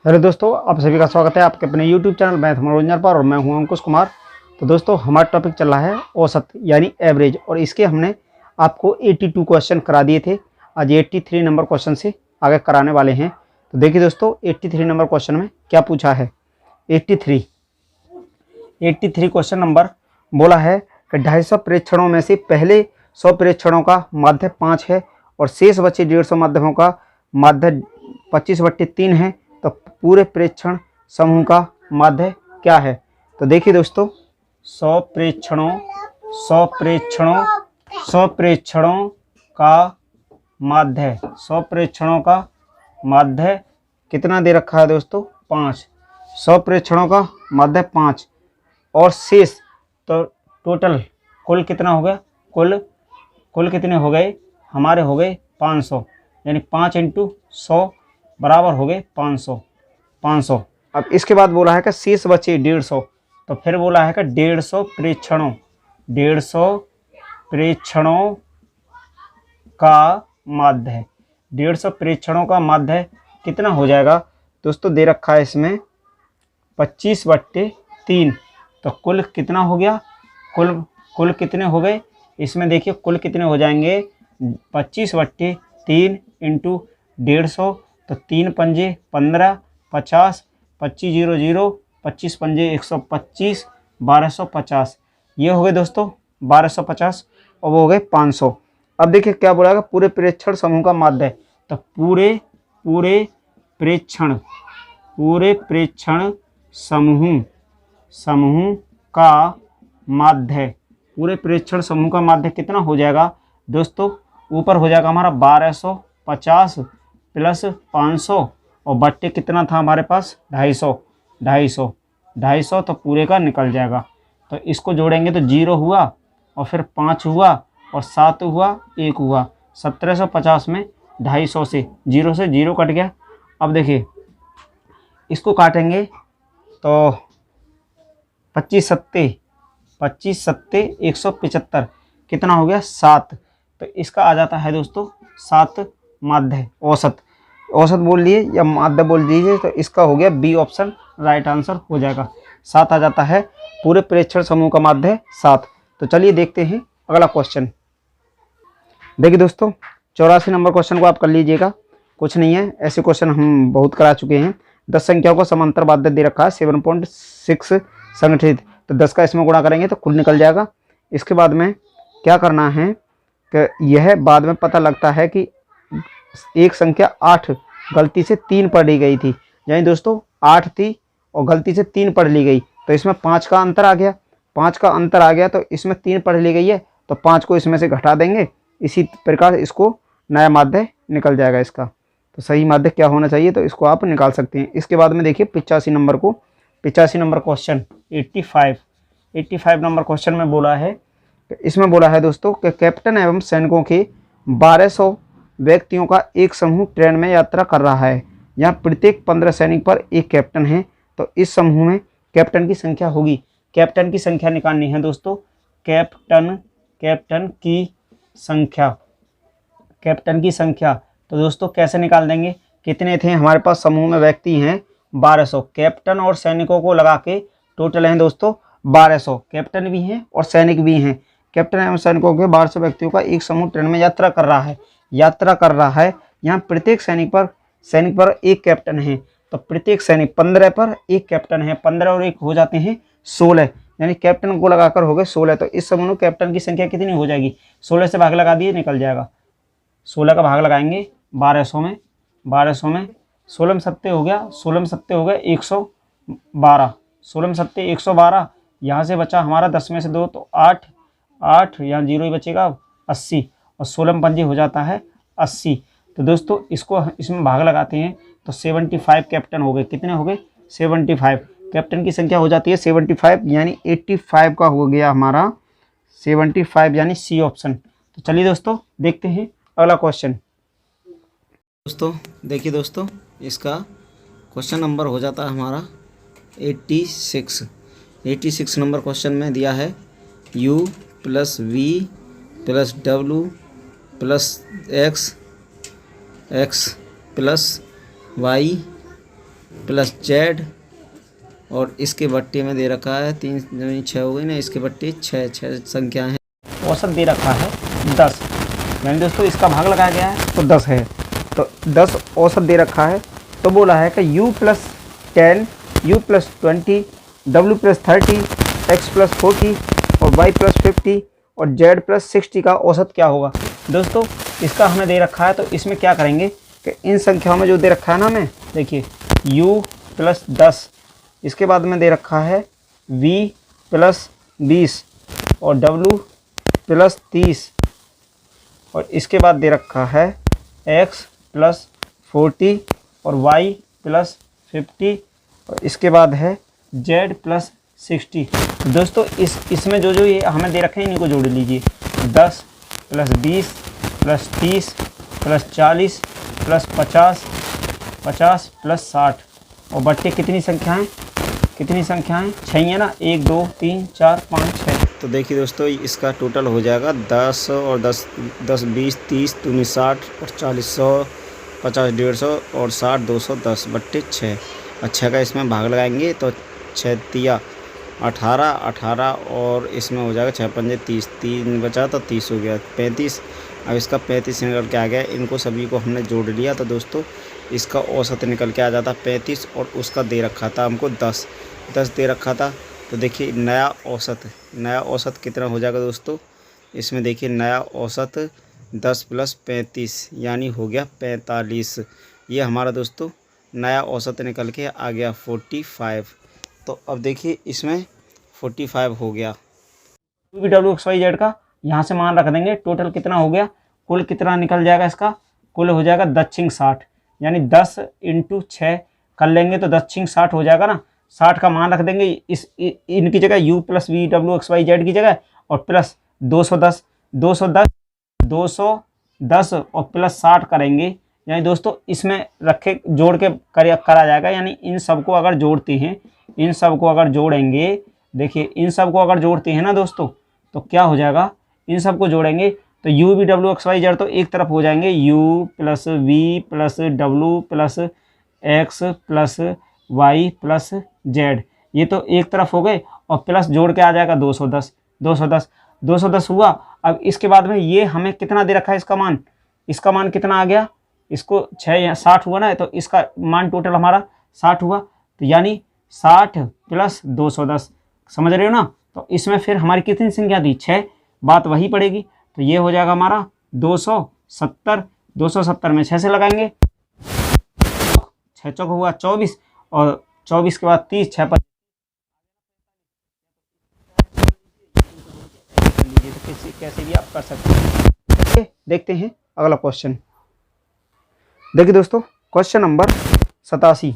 Hello दोस्तों, आप सभी का स्वागत है आपके अपने YouTube चैनल मैथ मनोरंजन पर। और मैं हूं अंकुश कुमार। तो दोस्तों, हमारा टॉपिक चल रहा है औसत यानी एवरेज, और इसके हमने आपको 82 क्वेश्चन करा दिए थे। आज 83 नंबर क्वेश्चन से आगे कराने वाले हैं। तो देखिए दोस्तों, 83 नंबर क्वेश्चन में क्या पूछा है। 83 क्वेश्चन नंबर बोला है कि 250 प्रेक्षणों में से पहले 100 प्रेक्षणों का माध्य 5 है और शेष बचे 150 माध्यमों का माध्य 25/3 है। तो पूरे प्रेक्षण समूह का माध्य क्या है। तो देखिए दोस्तों, 100 प्रेक्षणों का माध्य 100 प्रेक्षणों का माध्य कितना दे रखा है दोस्तों, 5। 100 प्रेक्षणों का माध्य 5 और शेष, तो टोटल कुल कितना हो गया, कुल कितने हो गए हमारे, हो गए 500, यानी 5 × 100 बराबर हो गए 500। अब इसके बाद बोला है कि शेष बचे 150, तो फिर बोला है कि 150 प्रेक्षणों का माध्य 150 प्रेक्षणों का माध्य कितना हो जाएगा दोस्तों, दे रखा है इसमें 25/3। तो कुल कितना हो गया, कुल कितने हो गए इसमें, देखिए कुल कितने हो जाएंगे 25/3 × 150, तो 3 पंजे 15, 50, 25 0 0, 25 पंजे 125, 1250। ये हो गए दोस्तों 1250 और वो हो गए 500। अब देखिए क्या बोला है, पूरे प्रेक्षण समूह का माध्य। तो पूरे प्रेक्षण समूह का माध्य, पूरे प्रेक्षण समूह का माध्य कितना हो जाएगा दोस्तों, ऊपर हो जाएगा हमारा 1250 + 500 और बट्टे कितना था हमारे पास 250, तो पूरे का निकल जाएगा। तो इसको जोड़ेंगे तो 0 हुआ और फिर 5 हुआ और 7 हुआ, 1 हुआ, 1750 में 250 से 0 कट गया। अब देखिए इसको काटेंगे तो 25 सत्ते 175, कितना हो गया 7। तो इसका आ जाता है दोस्तों 7 माध्य। औसत बोल लिए या माध्य बोल दीजिए, तो इसका हो गया बी ऑप्शन राइट आंसर हो जाएगा। 7 आ जाता है, पूरे प्रेक्षण समूह का माध्य 7। तो चलिए देखते हैं अगला क्वेश्चन। देखिए दोस्तों, 84 नंबर क्वेश्चन को आप कर लीजिएगा, कुछ नहीं है, ऐसे क्वेश्चन हम बहुत करा चुके हैं। 10 संख्याओं को समांतर माध्य दे रखा है 7.6 संगठित, तो 10 का इसमें गुणा करेंगे तो कुल निकल जाएगा। इसके बाद में क्या करना है कि यह बाद में पता लगता है कि एक संख्या 8 गलती से 3 पढ़ ली गई थी, यानी दोस्तों 8 थी और गलती से 3 पढ़ ली गई, तो इसमें 5 का अंतर आ गया। 5 का अंतर आ गया तो इसमें 3 पढ़ ली गई है, तो 5 को इसमें से घटा देंगे। इसी प्रकार इसको नया माध्य निकल जाएगा इसका। तो सही माध्य क्या होना चाहिए, तो इसको आप निकाल सकते हैं। इसके बाद में देखिए 85 नंबर क्वेश्चन 85 नंबर क्वेश्चन में बोला है, इसमें बोला है दोस्तों कि कैप्टन एवं सैनिकों के 1200 व्यक्तियों का एक समूह ट्रेन में यात्रा कर रहा है। यहाँ प्रत्येक 15 सैनिक पर एक कैप्टन है, तो इस समूह में कैप्टन की संख्या होगी। कैप्टन की संख्या निकालनी है दोस्तों, कैप्टन की संख्या। तो दोस्तों कैसे निकाल देंगे, कितने थे हमारे पास समूह में व्यक्ति हैं 1200, कैप्टन और सैनिकों को लगा के टोटल हैं दोस्तों 1200। कैप्टन भी हैं और सैनिक भी हैं। कैप्टन एवं सैनिकों के 1200 व्यक्तियों का एक समूह ट्रेन में यात्रा कर रहा है। यहाँ प्रत्येक सैनिक पर एक कैप्टन है, तो प्रत्येक सैनिक 15 पर एक कैप्टन है। 15 और 1 हो जाते हैं 16, यानी कैप्टन को लगाकर हो गए 16। तो इस समूह में कैप्टन की संख्या कितनी हो जाएगी, 16 से भाग लगा दिए निकल जाएगा। 16 का भाग लगाएंगे 1200 में 16 में 7 हो गया, 16 में 7 हो गया 112, 16 में 7 112। यहाँ से बचा हमारा 10 में से 2 तो 8, यहाँ 0 ही बचेगा 80, और 16 में 5 हो जाता है 80। तो दोस्तों इसको इसमें भाग लगाते हैं तो 75 कैप्टन हो गए। कितने हो गए 75, कैप्टन की संख्या हो जाती है 75, यानी 85 का हो गया हमारा 75, यानी सी ऑप्शन। तो चलिए दोस्तों देखते हैं अगला क्वेश्चन। दोस्तों देखिए दोस्तों, इसका क्वेश्चन नंबर हो जाता है हमारा 86 नंबर क्वेश्चन में दिया है u + v + w + x + y plus Z, और इसके बट्टे में दे रखा है 3 दूनी 6 हो गई ना, इसके बट्टे 6 संख्या है। औसत दे रखा है 10, यानी दोस्तों इसका भाग लगाया गया है तो 10 है। तो 10 औसत दे रखा है, तो बोला है कि u + 10, u + 20, w + 30, x + 40 और y + 50 और z + 60 का औसत क्या होगा। दोस्तों इसका हमें दे रखा है, तो इसमें क्या करेंगे कि इन संख्याओं में जो दे रखा है ना हमें, देखिए u + 10, इसके बाद में दे रखा है v + 20 और w + 30 और इसके बाद दे रखा है x + 40 और y + 50 और इसके बाद है z + 60। दोस्तों इसमें जो जो ये हमें दे रखे हैं इन्हीं को जोड़ लीजिए। 10 + 20 + 30 + 40 + 50, 50 + 60 और बट्टे कितनी संख्याएं 6 है ना, 1 2 3 4 5 6। तो देखिए दोस्तों इसका टोटल हो जाएगा 10 और 10 10 20 30 दूनी 60 और 40 100 50 150 और 60 210 बट्टे 6। और 6 का इसमें भाग लगाएंगे तो 6 तिया 18 18 और इसमें हो जाएगा 6 पंजे 30, 3 बचा तो 30 हो गया 35। अब इसका 35 निकल के आ गया, इनको सभी को हमने जोड़ लिया तो दोस्तों इसका औसत निकल के आ जाता 35 और उसका दे रखा था हमको 10 दे रखा था। तो देखिए नया औसत कितना हो जाएगा दोस्तों, इसमें देखिए नया औसत 10 + 35 यानी हो गया 45। ये हमारा दोस्तों नया औसत निकल के आ गया 45। तो अब देखिए इसमें 45 हो गया। WXYZ का यहाँ से मान रख देंगे, टोटल कितना हो गया, कुल कितना निकल जाएगा इसका, कुल हो जाएगा 10×60 यानी 10 × 6 कर लेंगे तो 10×60 हो जाएगा ना। 60 का मान रख देंगे इनकी जगह u + VWXYZ की जगह और प्लस 210 और प्लस 60 करेंगे, यानी दोस्तों इसमें रखे जोड़ के करा जाएगा। यानी इन सबको अगर जोड़ते हैं, इन सबको अगर जोड़ेंगे, देखिए इन सबको अगर जोड़ते हैं ना दोस्तों तो क्या हो जाएगा, इन सबको जोड़ेंगे तो UVWXYZ तो एक तरफ हो जाएंगे, u + v + w + x + y + z, ये तो एक तरफ हो गए और प्लस जोड़ के आ जाएगा 210 हुआ। अब इसके बाद में ये हमें कितना दे रखा है, इसका मान कितना आ गया, इसको 6 60 हुआ ना, तो इसका मान टोटल हमारा 60 हुआ। तो यानी 60 + 210, समझ रहे हो ना। तो इसमें फिर हमारी कितनी संख्या थी, 6, बात वही पड़ेगी। तो ये हो जाएगा हमारा 270 में 6 से लगाएंगे, 6 चौक हुआ 24 और 24 के बाद 30, 6 पर तो कैसे भी आप कर सकते हैं। देखते हैं अगला क्वेश्चन। देखिए दोस्तों क्वेश्चन नंबर 87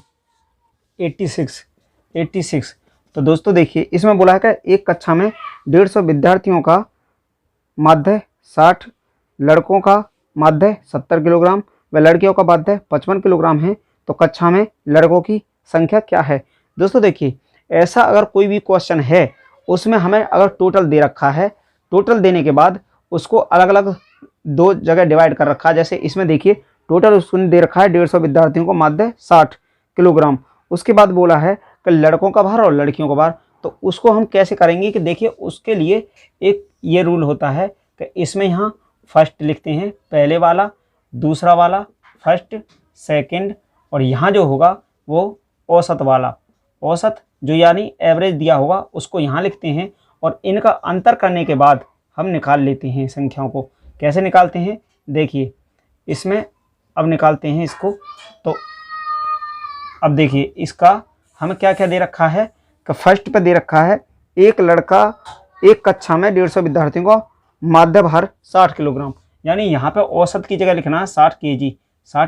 86। तो दोस्तों देखिए इसमें बोला है कि एक कक्षा में 150 विद्यार्थियों का माध्य 60, लड़कों का माध्य 70 किलोग्राम व लड़कियों का माध्य 55 किलोग्राम है, तो कक्षा में लड़कों की संख्या क्या है। दोस्तों देखिए ऐसा अगर कोई भी क्वेश्चन है उसमें हमें अगर टोटल दे रखा है, टोटल देने के बाद उसको अलग अलग 2 जगह डिवाइड कर रखा है। जैसे इसमें देखिए टोटल उसने दे रखा है 150 विद्यार्थियों को माध्य 60 किलोग्राम, उसके बाद बोला है कि लड़कों का भार और लड़कियों का भार। तो उसको हम कैसे करेंगे कि देखिए उसके लिए एक ये रूल होता है कि इसमें यहाँ फर्स्ट लिखते हैं पहले वाला, दूसरा वाला फर्स्ट, सेकंड, और यहाँ जो होगा वो औसत वाला, औसत जो यानी एवरेज दिया होगा उसको यहाँ लिखते हैं और इनका अंतर करने के बाद हम निकाल लेते हैं संख्याओं को। कैसे निकालते हैं देखिए इसमें, अब निकालते हैं इसको। तो अब देखिए इसका हमें क्या क्या दे रखा है कि फर्स्ट पे दे रखा है एक लड़का एक कक्षा में 150 विद्यार्थियों को माध्य भार 60 किलोग्राम, यानी यहाँ पे औसत की जगह लिखना है 60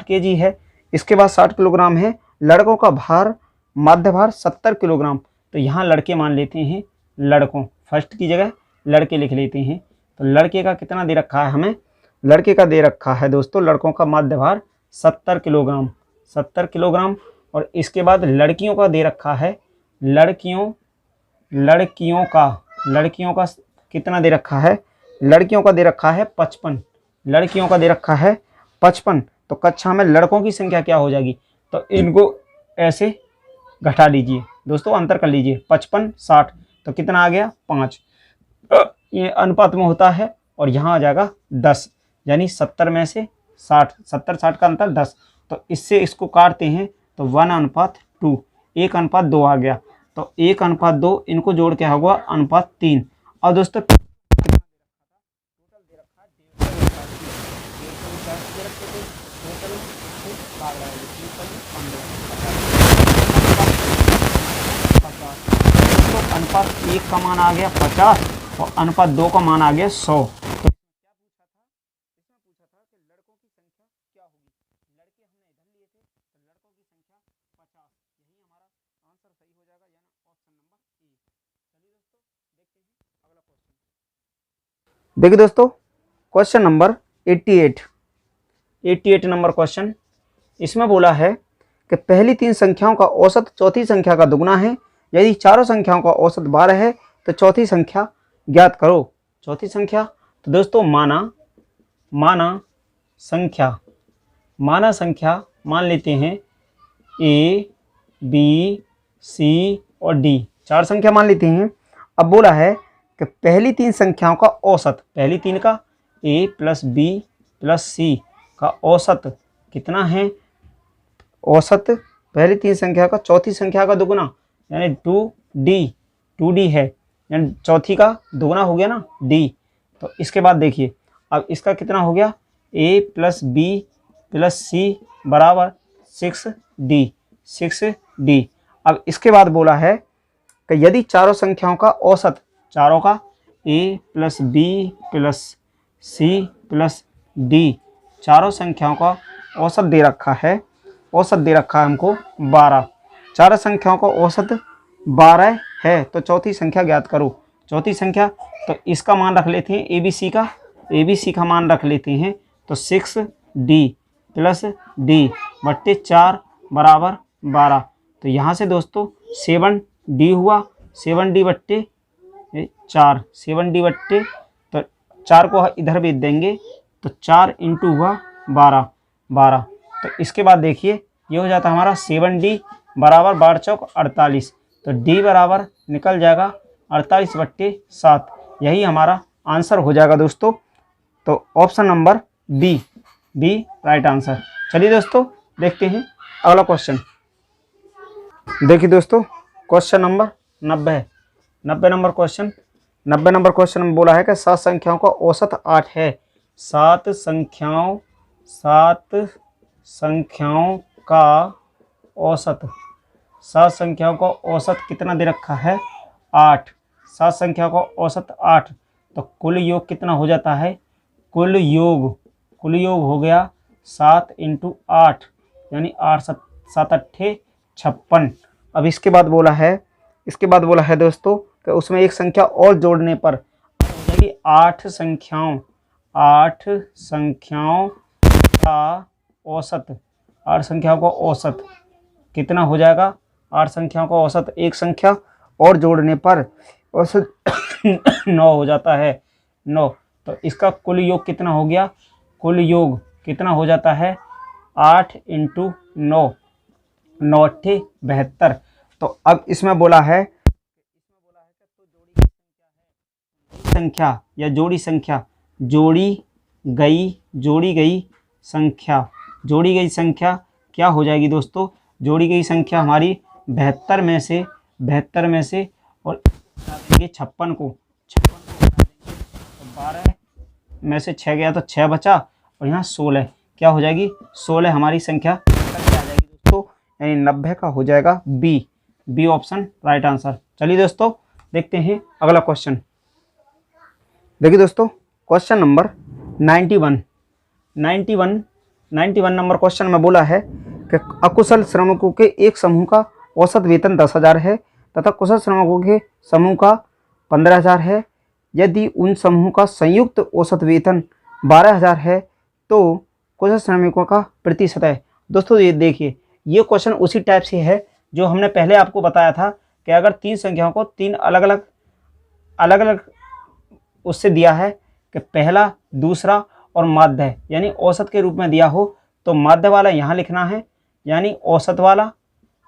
kg है। इसके बाद 60 किलोग्राम है, लड़कों का भार माध्य भार 70 किलोग्राम, तो यहाँ लड़के मान लेते हैं, लड़कों फर्स्ट की जगह लड़के लिख लेते हैं। तो लड़के का कितना दे रखा है हमें, लड़के का दे रखा है दोस्तों लड़कों का माध्य भार 70 किलोग्राम और इसके बाद लड़कियों का दे रखा है, लड़कियों का कितना दे रखा है, लड़कियों का दे रखा है 55, तो कक्षा में लड़कों की संख्या क्या हो जाएगी। तो इनको ऐसे घटा दीजिए दोस्तों, अंतर कर लीजिए 55 60 तो कितना आ गया 5। ये अनुपात में होता है और यहाँ आ जाएगा 10, यानी 70 में से 60, 70 60 का अंतर 10। तो इससे इसको काटते हैं तो 1:2, 1:2 आ गया। तो 1:2 इनको जोड़ के होगा अनुपात 3। और दोस्तों अनुपात 1 का मान आ गया 50 और अनुपात 2 का मान आ गया 100। तो क्या पूछा था, इसमें पूछा था कि लड़कों की संख्या क्या होगी। लड़के हमने इधर लिए थे तो लड़कों की संख्या 50, यही हमारा आंसर सही हो जाएगा, यानी ऑप्शन नंबर ए। चलिए दोस्तों देखते हैं अगला क्वेश्चन। देखिए दोस्तों क्वेश्चन नंबर 88 नंबर क्वेश्चन। इसमें बोला है कि पहली 3 संख्याओं का औसत चौथी संख्या का दुगना है। यदि चारों संख्याओं का औसत 12 है तो चौथी संख्या ज्ञात करो। चौथी संख्या तो दोस्तों माना संख्या मान लेते हैं ए बी सी और डी, 4 संख्या मान लेते हैं। अब बोला है कि पहली 3 संख्याओं का औसत, पहली 3 का ए प्लस बी प्लस सी का औसत कितना है। औसत पहली 3 संख्या का चौथी संख्या का दुगुना, यानी 2D है, यानी चौथी का दुगुना हो गया ना D। तो इसके बाद देखिए अब इसका कितना हो गया A प्लस बी प्लस सी बराबर 6D। अब इसके बाद बोला है कि यदि चारों संख्याओं का औसत, चारों का A plus B plus C plus D, चारों संख्याओं का औसत दे रखा है, हमको 12। चारों संख्याओं का औसत 12 है तो चौथी संख्या ज्ञात करो। चौथी संख्या तो इसका मान रख लेते हैं ABC का मान रख लेते हैं तो 6D प्लस D बट्टे 4 बराबर 12। तो यहाँ से दोस्तों 7D हुआ, 7D बट्टे 4, 7D बट्टे तो 4 को इधर भेज देंगे तो 4 इंटू हुआ 12। तो इसके बाद देखिए ये हो जाता है हमारा 7D बराबर 12 चौक 48। तो D बराबर निकल जाएगा 48 बट्टे 7, यही हमारा आंसर हो जाएगा दोस्तों। तो option number B right answer. चलिए दोस्तों देखते हैं अगला क्वेश्चन। देखिए दोस्तों क्वेश्चन नंबर 90 नंबर क्वेश्चन में बोला है कि 7 संख्याओं का औसत 8 है। 7 संख्याओं का औसत, 7 संख्याओं का औसत कितना दे रखा है 8। 7 संख्याओं का औसत 8 तो कुल योग कितना हो जाता है, कुल योग हो गया 7 इंटू 8, यानी 8 7 8 56। अब इसके बाद बोला है दोस्तों कि उसमें एक संख्या और जोड़ने पर हो जाएगी 8 संख्याओं का औसत। 8 संख्याओं का औसत कितना हो जाएगा, 8 संख्याओं का औसत एक संख्या और जोड़ने पर औसत 9 हो जाता है 9। तो इसका कुल योग कितना हो गया, कुल योग कितना हो जाता है 8 इंटू 9, 9 8 72। तो अब इसमें बोला है संख्या या जोड़ी संख्या क्या हो जाएगी दोस्तों। जोड़ी गई संख्या हमारी 72 में से और 56 को 12 में से 6 गया तो 6 बचा और यहाँ 16 क्या हो जाएगी, 16 हमारी संख्या आ जाएगी दोस्तों, यानी 90 का हो जाएगा बी ऑप्शन राइट आंसर। चलिए दोस्तों देखते हैं अगला क्वेश्चन। देखिए दोस्तों क्वेश्चन नंबर 91 नंबर क्वेश्चन में बोला है कि अकुशल श्रमिकों के एक समूह का औसत वेतन 10,000 है तथा कुशल श्रमिकों के समूह का 15,000 है। यदि उन समूह का संयुक्त औसत वेतन 12,000 है तो कुशल श्रमिकों का प्रतिशत है। दोस्तों ये देखिए ये क्वेश्चन उसी टाइप से है जो हमने पहले आपको बताया था कि अगर 3 संख्याओं को 3 अलग अलग उससे दिया है कि पहला दूसरा और माध्य यानी औसत के रूप में दिया हो तो माध्य वाला यहाँ लिखना है, यानी औसत वाला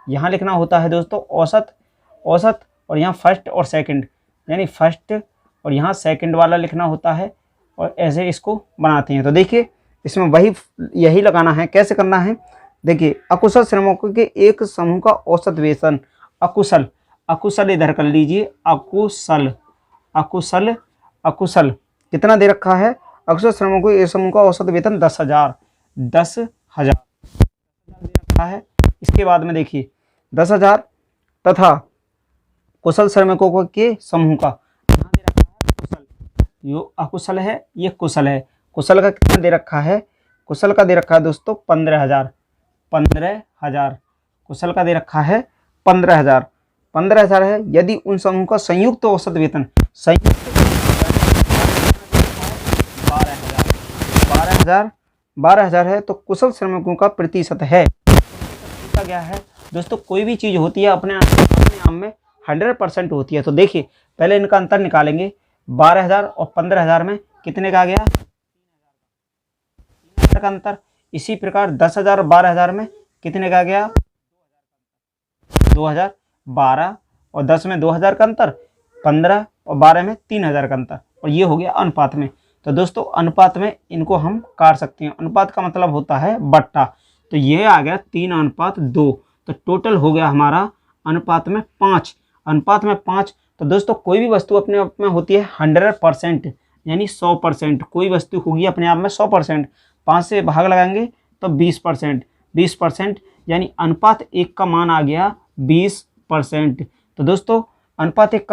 यहाँ लिखना होता है दोस्तों औसत, औसत, और यहाँ फर्स्ट और सेकंड, यानी फर्स्ट और यहाँ सेकंड वाला लिखना होता है, और ऐसे इसको बनाते हैं। तो देखिए इसमें वही यही लगाना है। कैसे करना है, देखिए अकुशल श्रमिकों के एक समूह का औसत वेतन, अकुशल, अकुशल इधर कर लीजिए, अकुशल, अकुशल, अकुशल कितना दे रखा है, अकुशल श्रमिकों के एक समूह का औसत वेतन 10,000, 10,000 दे रखा है। इसके बाद में देखिए 10,000 तथा कुशल श्रमिकों के समूह का यहाँ दे रखा है कुशल, यो अकुशल है, ये कुशल है। कुशल का कितना दे रखा है, कुशल का दे रखा है दोस्तों 15,000, 15,000 कुशल का दे रखा है 15,000, 15,000 है। यदि उन समूह का संयुक्त औसत वेतन, संयुक्त 12,000, 12,000 है, तो कुशल श्रमिकों का प्रतिशत है, पूछा गया है दोस्तों। कोई भी चीज़ होती है अपने आप में 100% होती है। तो देखिए पहले इनका अंतर निकालेंगे, 12,000 और 15,000 में कितने का आ गया, 3,000 का अंतर। इसी प्रकार 10,000 और 12,000 में कितने का आ गया, 2,000, 12 और 10 में 2,000 का अंतर, 15 और 12 में 3,000 का अंतर, और ये हो गया अनुपात में। तो दोस्तों अनुपात में इनको हम काट सकते हैं। अनुपात का मतलब होता है बट्टा, तो ये आ गया 3:2, तो टोटल हो गया हमारा अनुपात में 5, अनुपात में 5। तो दोस्तों कोई भी वस्तु अपने आप में होती है 100%, यानी 100%, कोई वस्तु होगी अपने आप में 100%, 5 से भाग लगाएंगे तो 20%, 20% यानी अनुपात 1 का मान आ गया 20%। तो दोस्तों अनुपात 1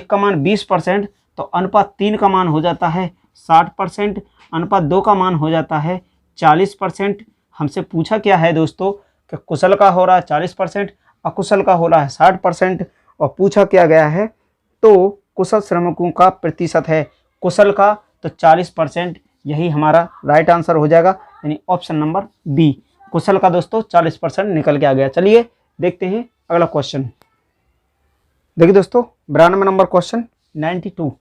का मान 20%, तो अनुपात 3 का मान हो जाता है 60%, अनुपात 2 का मान हो जाता है 40%। हमसे पूछा क्या है दोस्तों कि कुशल का हो रहा है 40%, अकुशल का हो रहा है 60%, और पूछा क्या गया है तो कुशल श्रमिकों का प्रतिशत है, कुशल का तो 40%, यही हमारा राइट आंसर हो जाएगा, यानी ऑप्शन नंबर बी, कुशल का दोस्तों 40% निकल के आ गया। चलिए देखते हैं अगला क्वेश्चन। देखिए दोस्तों 92 नंबर क्वेश्चन, 92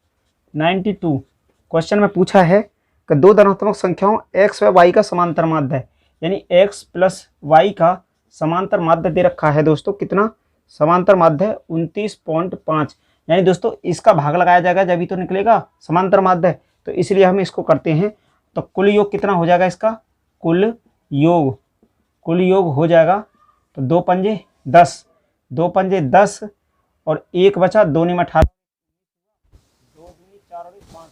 क्वेश्चन में पूछा है कि दो धनात्मक संख्याओं x व y का समांतर माध्य है, यानी x प्लस y का समांतर माध्य दे रखा है दोस्तों। कितना समांतर माध्य है 29.5, यानी दोस्तों इसका भाग लगाया जाएगा जब ही तो निकलेगा समांतर माध्य, तो इसलिए हम इसको करते हैं। तो कुल योग कितना हो जाएगा इसका, कुल योग हो जाएगा तो 2 पंजे 10, 2 पंजे 10 और 1 बचा, 2 में 18, 2 दूनी 4 और 5,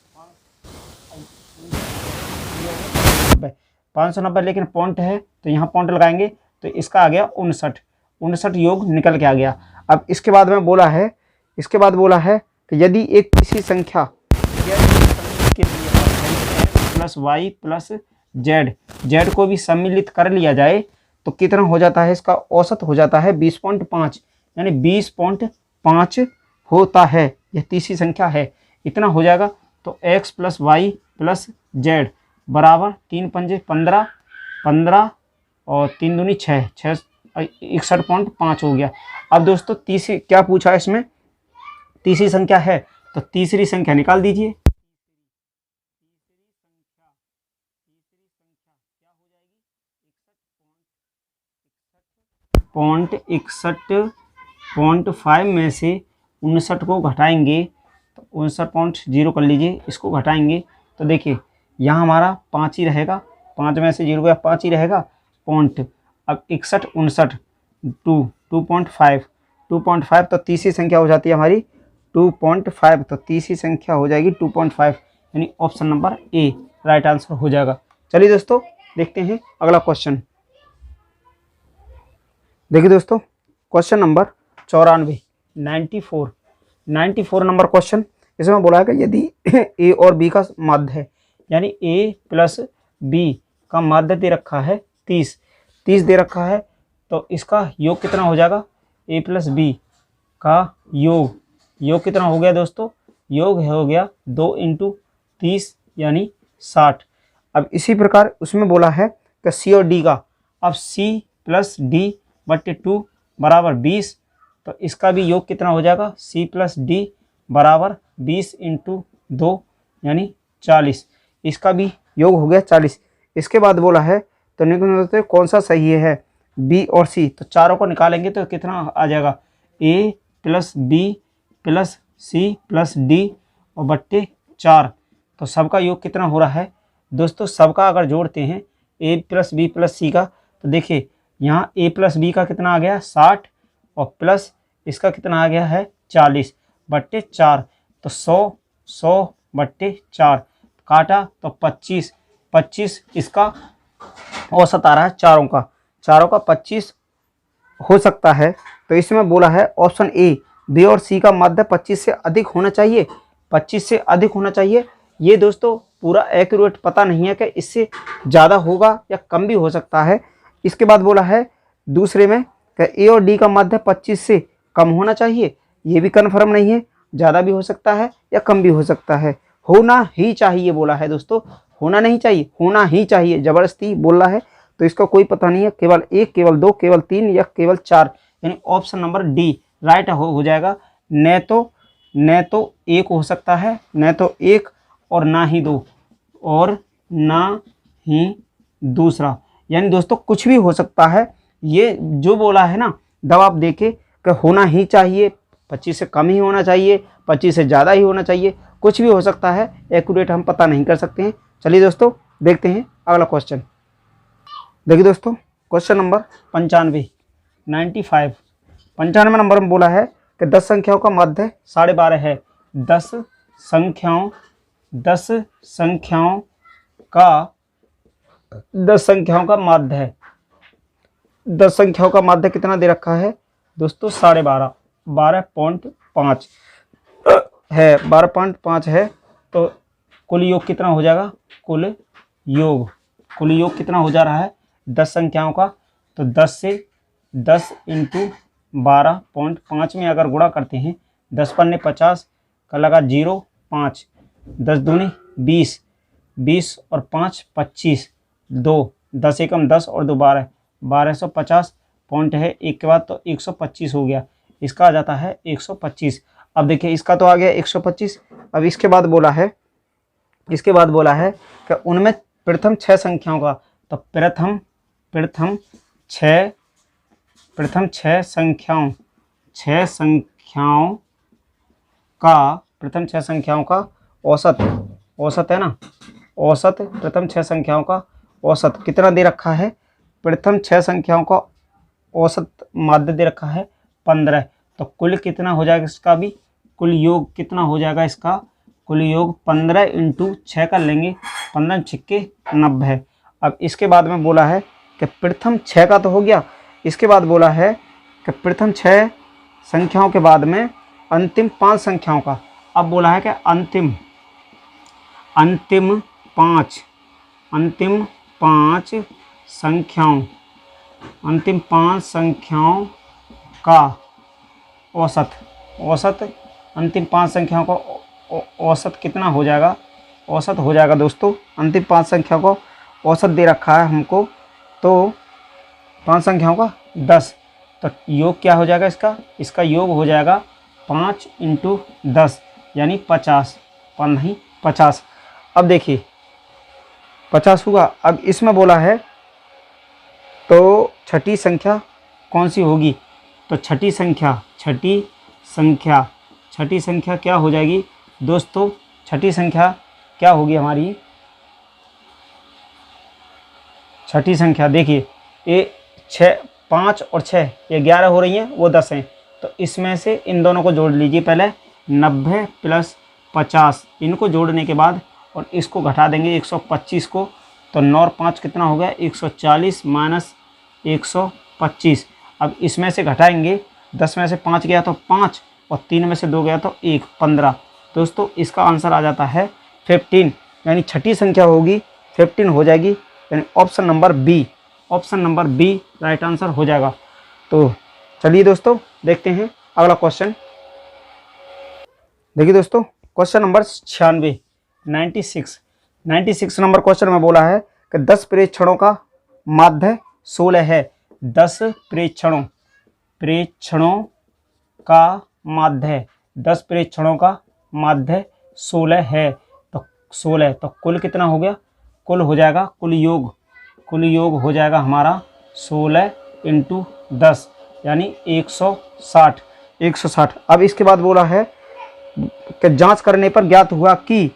590, लेकिन पॉइंट है तो यहाँ पॉइंट लगाएंगे तो इसका आ गया 59 योग निकल के आ गया। अब इसके बाद में बोला है, इसके बाद बोला है कि यदि एक किसी संख्या के प्लस वाई प्लस जेड को भी सम्मिलित कर लिया जाए तो कितना हो जाता है, इसका औसत हो जाता है 20.5, यानी 20.5 होता है। यह तीसरी संख्या है, इतना हो जाएगा। तो x plus Y plus Z बराबर 3 पंजे 15, 15 और 3 दूनी 6, 61.5 हो गया। अब दोस्तों तीसरी क्या पूछा है, इसमें तीसरी संख्या है तो तीसरी संख्या निकाल दीजिए। पॉइंट 61.5 में से 59 को घटाएंगे तो 59.0 कर लीजिए, इसको घटाएंगे तो देखिए यहाँ हमारा 5 ही रहेगा, 5 में से 0 गया 5 ही रहेगा पॉइंट। अब 61 59 2.5 तो तीसरी संख्या हो जाती है हमारी 2.5, तो तीसरी संख्या हो जाएगी 2.5, यानी option number A right answer हो जाएगा। चलिए दोस्तों देखते हैं अगला क्वेश्चन। देखिए दोस्तों क्वेश्चन नंबर 94, 94 नंबर क्वेश्चन। इसमें बोला है कि यदि ए और बी का माध्य है, यानी ए प्लस बी का माध्य दे रखा है 30 दे रखा है, तो इसका योग कितना हो जाएगा, ए प्लस बी का योग कितना हो गया दोस्तों, योग हो गया 2 × 30 यानी 60। अब इसी प्रकार उसमें बोला है कि सी और डी का, अब सी प्लस डी बटे 2 बराबर 20, तो इसका भी योग कितना हो जाएगा, सी प्लस डी बराबर 20 × 2 यानी 40, इसका भी योग हो गया 40। इसके बाद बोला है तो निम्नलिखित में कौन सा सही है, बी और सी, तो चारों को निकालेंगे तो कितना आ जाएगा, A plus B plus C plus D और बट्टे 4। तो सबका योग कितना हो रहा है दोस्तों, सबका अगर जोड़ते हैं ए प्लस बी प्लस सी का, तो देखिए यहाँ ए प्लस बी का कितना आ गया 60 और प्लस इसका कितना आ गया है 40 बट्टे 4। तो 100 बट्टे 4 काटा तो 25 इसका औसत आ रहा है चारों का 25 हो सकता है। तो इसमें बोला है ऑप्शन ए बी और सी का मध्य 25 से अधिक होना चाहिए, 25 से अधिक होना चाहिए। ये दोस्तों पूरा एक्यूरेट पता नहीं है कि इससे ज़्यादा होगा या कम भी हो सकता है। इसके बाद बोला है दूसरे में कि ए और डी का मध्य 25 से कम होना चाहिए, ये भी कन्फर्म नहीं है, ज़्यादा भी हो सकता है या कम भी हो सकता है। होना ही चाहिए बोला है दोस्तों, होना नहीं चाहिए, होना ही चाहिए, ज़बरदस्ती बोल रहा है। तो इसका कोई पता नहीं है, केवल 1, केवल 2, केवल 3 या केवल 4, यानी ऑप्शन नंबर डी राइट हो जाएगा। न तो 1 हो सकता है, न तो 1 और ना ही 2 और ना ही दूसरा, यानी दोस्तों कुछ भी हो सकता है। ये जो बोला है ना दबाव देके कि होना ही चाहिए, 25 से कम ही होना चाहिए, 25 से ज़्यादा ही होना चाहिए, कुछ भी हो सकता है, एक्यूरेट हम पता नहीं कर सकते हैं। चलिए दोस्तों देखते हैं अगला क्वेश्चन। देखिए दोस्तों क्वेश्चन नंबर 95 नंबर में बोला है कि 10 संख्याओं का मध्य 12.5 है। 10 संख्याओं का माध्य है। 10 संख्याओं का माध्य कितना दे रखा है दोस्तों 12.5, 12.5 है, 12.5 है। तो कुल योग कितना हो जाएगा, कुल योग कितना हो जा रहा है 10 संख्याओं का। तो 10 से 10 इंटू 12.5 में अगर गुणा करते हैं, 10 पन्ने 50 का लगा 0, 5, 10 दूनी 20 और 5 25, 2, 10 एकम 10 और 2 12, 1250 पॉइंट है एक के बाद, तो 125 हो गया। इसका आ जाता है 125। अब देखिए इसका तो आ गया 125। अब इसके बाद बोला है कि उनमें प्रथम 6 संख्याओं का, तो प्रथम 6 संख्याओं का औसत है ना, प्रथम 6 संख्याओं का औसत कितना दे रखा है, प्रथम 6 संख्याओं का औसत माध्य दे रखा है 15। तो कुल कितना हो जाएगा इसका भी, कुल योग कितना हो जाएगा इसका, कुल योग 15 इंटू 6 कर लेंगे, 15 छिक्के 90। अब इसके बाद में बोला है कि प्रथम 6 का तो हो गया, इसके बाद बोला है कि प्रथम 6 संख्याओं के बाद में अंतिम 5 संख्याओं का। अब बोला है कि अंतिम 5 संख्याओं का औसत अंतिम 5 संख्याओं का औसत कितना हो जाएगा, औसत हो जाएगा दोस्तों, अंतिम 5 संख्याओं का औसत दे रखा है हमको, तो 5 संख्याओं का 10। तो योग क्या हो जाएगा इसका योग हो जाएगा 5 इंटू 10 यानी 50, 50। अब देखिए 50 हुआ। अब इसमें बोला है तो छठी संख्या कौन सी होगी, तो छठी संख्या क्या हो जाएगी दोस्तों, छठी संख्या क्या होगी हमारी, छठी संख्या देखिए ये 5 और 6 ये 11 हो रही हैं, वो 10 हैं। तो इसमें से इन दोनों को जोड़ लीजिए पहले, 90 प्लस 50, इनको जोड़ने के बाद और इसको घटा देंगे 125 को, तो 9 और 5 कितना हो गया 140 माइनस 125। अब इसमें से घटाएंगे, 10 में से 5 गया तो 5 और 3 में से 2 गया तो 1, 15। दोस्तों इसका आंसर आ जाता है 15, यानी छठी संख्या होगी 15 हो जाएगी, यानी option number B right answer हो जाएगा। तो चलिए दोस्तों देखते हैं अगला क्वेश्चन। देखिए दोस्तों क्वेश्चन नंबर 96 नंबर क्वेश्चन में बोला है कि 10 प्रेक्षणों का माध्य 16 है। 10 प्रेक्षणों का माध्य 10 प्रेक्षणों का माध्य 16 है। तो 16 तो कुल कितना हो गया, कुल हो जाएगा कुल योग हो जाएगा हमारा 16 इंटू 10 यानी 160। 160। अब इसके बाद बोला है कि जांच करने पर ज्ञात हुआ कि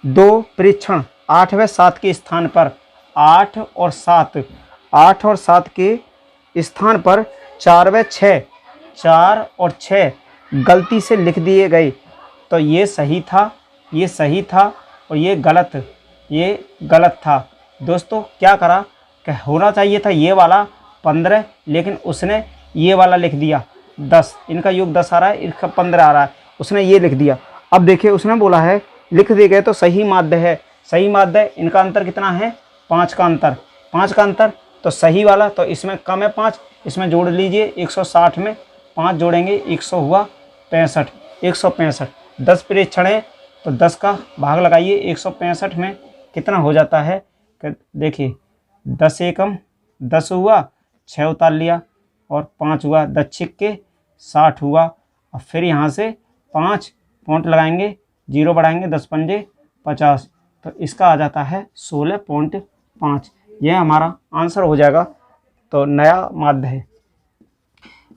दो परीक्षण 8 व 7 के स्थान पर 8 और 7 के स्थान पर 4 व 6 4 और 6 गलती से लिख दिए गए। तो ये सही था, ये सही था और ये गलत था। दोस्तों क्या करा कि होना चाहिए था ये वाला 15, लेकिन उसने ये वाला लिख दिया 10। इनका योग 10 आ रहा है, इसका 15 आ रहा है, उसने ये लिख दिया। अब देखिए उसने बोला है लिख दिए गए तो सही माध्य है। सही माध्य, इनका अंतर कितना है? 5 का अंतर। 5 का अंतर तो सही वाला, तो इसमें कम है 5, इसमें जोड़ लीजिए। 160 में 5 जोड़ेंगे 100 हुआ 65। 165 10 प्रेक्षण है तो 10 का भाग लगाइए 165 में, कितना हो जाता है कि देखिए 10 एकम 10 हुआ, 6 उतार लिया और 5 हुआ, 10 छिक्के 60 हुआ। और फिर यहाँ से 5 पॉइंट लगाएंगे, 0 बढ़ाएंगे, 10 पंजे 50, तो इसका आ जाता है 16.5। यह हमारा आंसर हो जाएगा। तो नया माध्य है,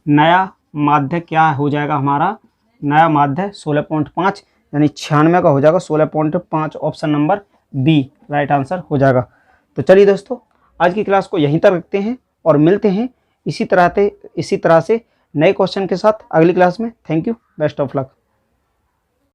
नया माध्य क्या हो जाएगा हमारा? नया माध्य 16.5 यानी 96 का हो जाएगा 16.5। Option number B right answer हो जाएगा। तो चलिए दोस्तों आज की क्लास को यहीं तक रखते हैं और मिलते हैं इसी तरह से नए क्वेश्चन के साथ अगली क्लास में। Thank you, best of luck.